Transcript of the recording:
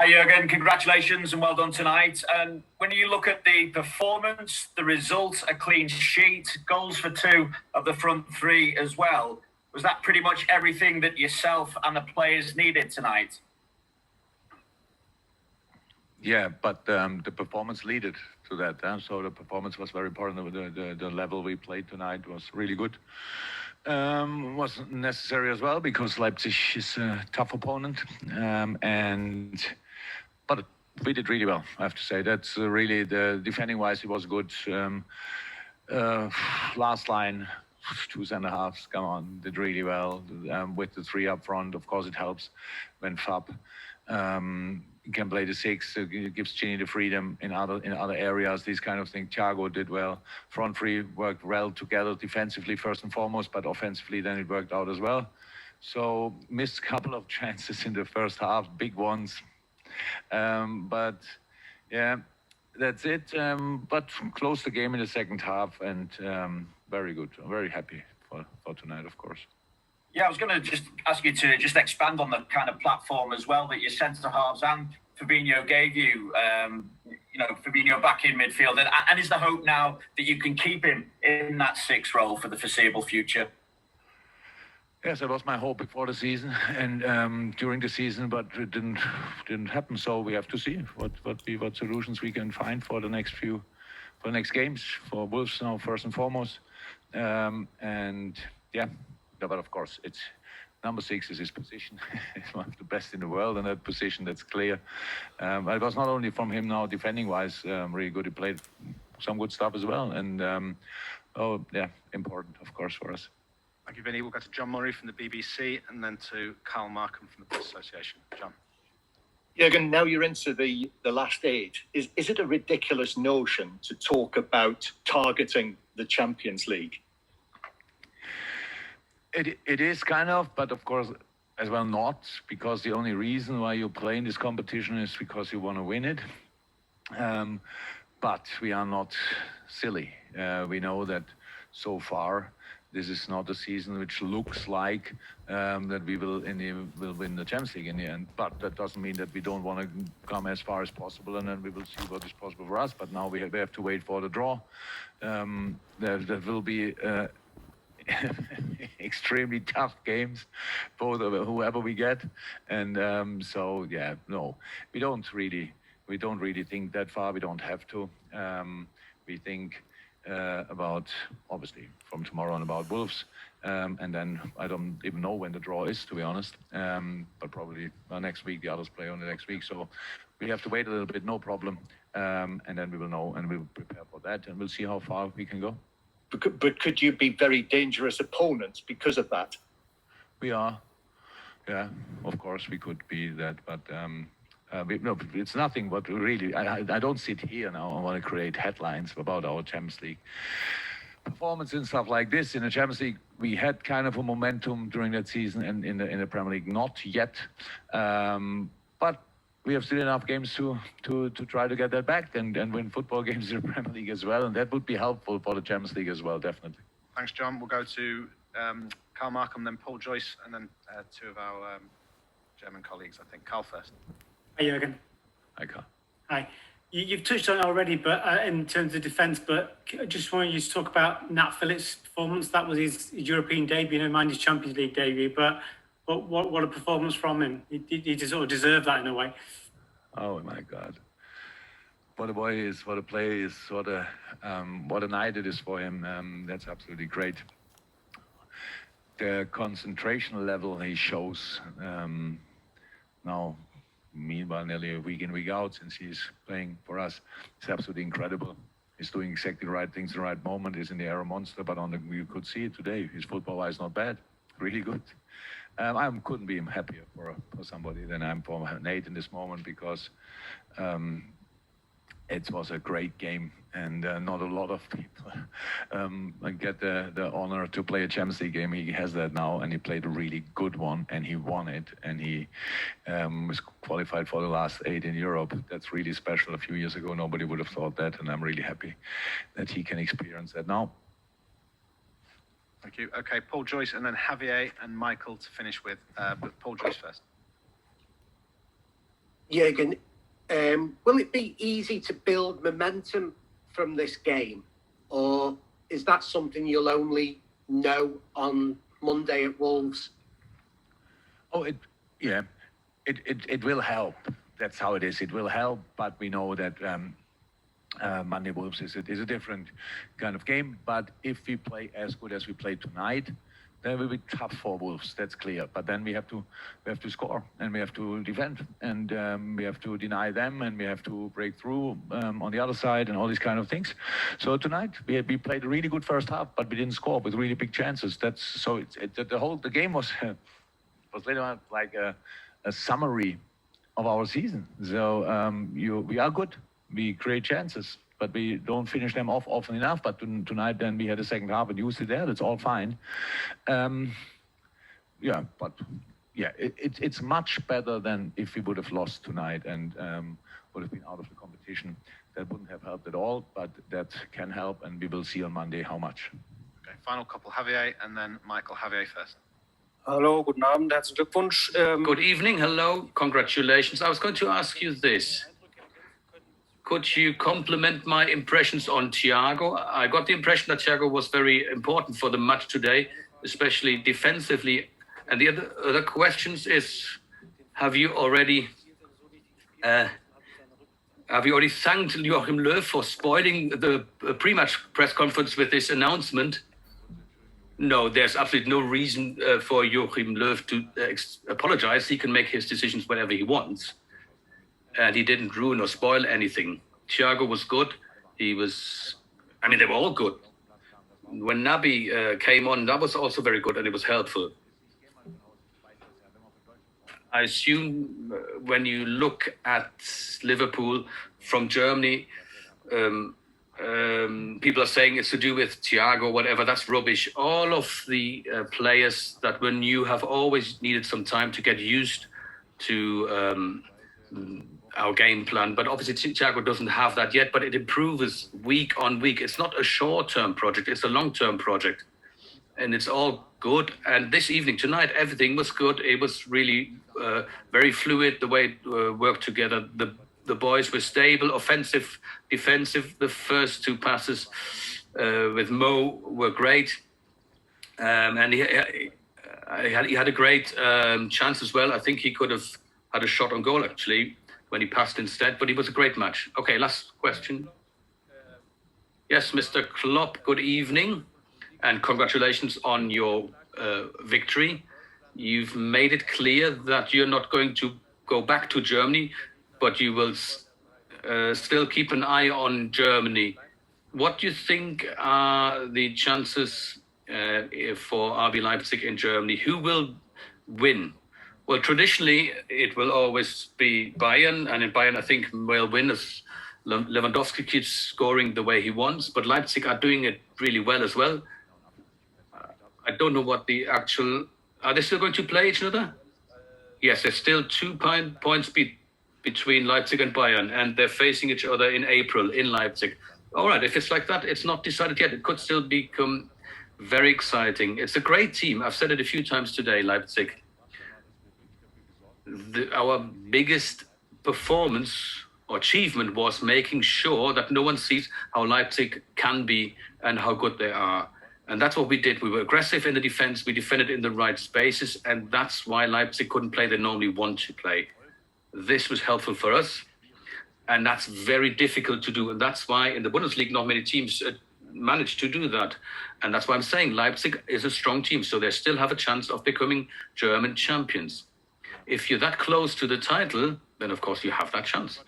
Hi Jurgen, congratulations and well done tonight. And when you look at the performance, the result, a clean sheet, goals for two of the front three as well, was that pretty much everything that yourself and the players needed tonight? Yeah, but the performance led to that. So the performance was very important. The level we played tonight was really good. Was necessary as well because Leipzig is a tough opponent. But we did really well, I have to say. That's really, the defending-wise, it was good. Last line, two centre halves, come on, did really well. With the three up front, of course, it helps when Fab can play the six. It gives Gini the freedom in other areas. These kind of things. Thiago did well. Front three worked well together defensively first and foremost, but offensively then it worked out as well. So missed a couple of chances in the first half, big ones. But yeah, that's it. But closed the game in the second half, and very good. I'm very happy for tonight, of course. Yeah, I was going to just ask you to just expand on the kind of platform as well that your centre halves and Fabinho gave you. Fabinho back in midfield, and is the hope now that you can keep him in that sixth role for the foreseeable future? Yes, that was my hope before the season and during the season, but it didn't happen. So we have to see what solutions we can find for the next games for Wolves now first and foremost. And yeah, but of course it's number 6 is his position. It's one of the best in the world in that position. That's clear. But it was not only from him now defending wise, really good. He played some good stuff as well, and important of course for us. Thank you, Vinny. We'll go to John Murray from the BBC and then to Carl Markham from the Press Association. John. Jurgen, now you're into the last stage. Is it a ridiculous notion to talk about targeting the Champions League? It is kind of, but of course as well not, because the only reason why you play in this competition is because you want to win it. But we are not silly. We know that so far this is not a season which looks like that we will win the Champions League in the end. But that doesn't mean that we don't want to come as far as possible, and then we will see what is possible for us. But now we have to wait for the draw. There will be extremely tough games, both of whoever we get, and so yeah, no, we don't really think that far. We don't have to. We think about obviously from tomorrow on about Wolves, and then I don't even know when the draw is, to be honest. But probably next week. The others play on the next week, so we have to wait a little bit. No problem, and then we will know and we will prepare for that, and we'll see how far we can go. But could you be very dangerous opponents because of that? We are, yeah. Of course, we could be that, but no, it's nothing. But really, I don't sit here now. I want to create headlines about our Champions League performance and stuff like this. In the Champions League, we had kind of a momentum during that season, and in the Premier League, not yet. But we have still enough games to try to get that back and win football games in the Premier League as well, and that would be helpful for the Champions League as well, definitely. Thanks, John. We'll go to Carl Markham, then Paul Joyce, and then two of our German colleagues, I think. Carl first. Hi, Jurgen. Hi, Carl. Hi. You've touched on it already, but in terms of defence, but I just wanted you to talk about Nat Phillips' performance. That was his European debut, never mind his Champions League debut, but what a performance from him. He sort of deserved that in a way. Oh my God. What a boy he is, what a player he is, what a night it is for him. That's absolutely great. The concentration level he shows now, meanwhile, nearly a week in, week out since he's playing for us, it's absolutely incredible. He's doing exactly the right things at the right moment. He's in the air monster, but you could see it today. His football-wise not bad, really good. I couldn't be happier for somebody than I'm for Nate in this moment, because it was a great game, and not a lot of people get the honor to play a Champions League game. He has that now, and he played a really good one, and he won it, and he was qualified for the last 8 in Europe. That's really special. A few years ago, nobody would have thought that, and I'm really happy that he can experience that now. Thank you. Okay, Paul Joyce, and then Javier and Michael to finish with. But Paul Joyce first. Jurgen, will it be easy to build momentum from this game, or is that something you'll only know on Monday at Wolves? Oh, it will help. That's how it is. It will help, but we know that Monday Wolves is a different kind of game. But if we play as good as we played tonight, then it will be tough for Wolves. That's clear. But then we have to score, and we have to defend, and we have to deny them, and we have to break through on the other side, and all these kind of things. So tonight we played a really good first half, but we didn't score with really big chances. The game was literally like a summary of our season. So we are good. We create chances, but we don't finish them off often enough. But tonight, then we had a second half and used it there. That's all fine. It's much better than if we would have lost tonight and would have been out of the competition. That wouldn't have helped at all, but that can help, and we will see on Monday how much. Okay, final couple, Javier, and then Michael. Javier first. Hallo, guten Abend, herzlichen Glückwunsch. Good evening, hello, congratulations. I was going to ask you this. Could you compliment my impressions on Thiago? I got the impression that Thiago was very important for the match today, especially defensively. And the other questions is, have you already thanked Joachim Löw for spoiling the pre-match press conference with this announcement? No, there's absolutely no reason for Joachim Löw to apologize. He can make his decisions whenever he wants. And he didn't ruin or spoil anything. Thiago was good. They were all good. When Naby came on, that was also very good, and it was helpful. I assume when you look at Liverpool from Germany, people are saying it's to do with Thiago, whatever. That's rubbish. All of the players that were new have always needed some time to get used to our game plan. But obviously Thiago doesn't have that yet, but it improves week on week. It's not a short-term project, it's a long-term project. And it's all good. And this evening, tonight, everything was good. It was really very fluid, the way it worked together. The boys were stable, offensive, defensive. The first two passes with Mo were great. And he had a great chance as well. I think he could have had a shot on goal, actually, when he passed instead. But it was a great match. Okay, last question. Yes, Mr. Klopp, good evening. And congratulations on your victory. You've made it clear that you're not going to go back to Germany, but you will still keep an eye on Germany. What do you think are the chances for RB Leipzig in Germany? Who will win? Well, traditionally, it will always be Bayern, and in Bayern, I think will win as Lewandowski keeps scoring the way he wants, but Leipzig are doing it really well as well. I don't know what the actual... Are they still going to play each other? Yes, there's still 2 points between Leipzig and Bayern, and they're facing each other in April in Leipzig. All right, if it's like that, it's not decided yet. It could still become very exciting. It's a great team. I've said it a few times today, Leipzig. Our biggest performance or achievement was making sure that no one sees how Leipzig can be and how good they are. And that's what we did. We were aggressive in the defense. We defended in the right spaces. And that's why Leipzig couldn't play. They normally want to play. This was helpful for us. And that's very difficult to do. And that's why in the Bundesliga, not many teams manage to do that. And that's why I'm saying Leipzig is a strong team. So they still have a chance of becoming German champions. If you're that close to the title, then of course you have that chance.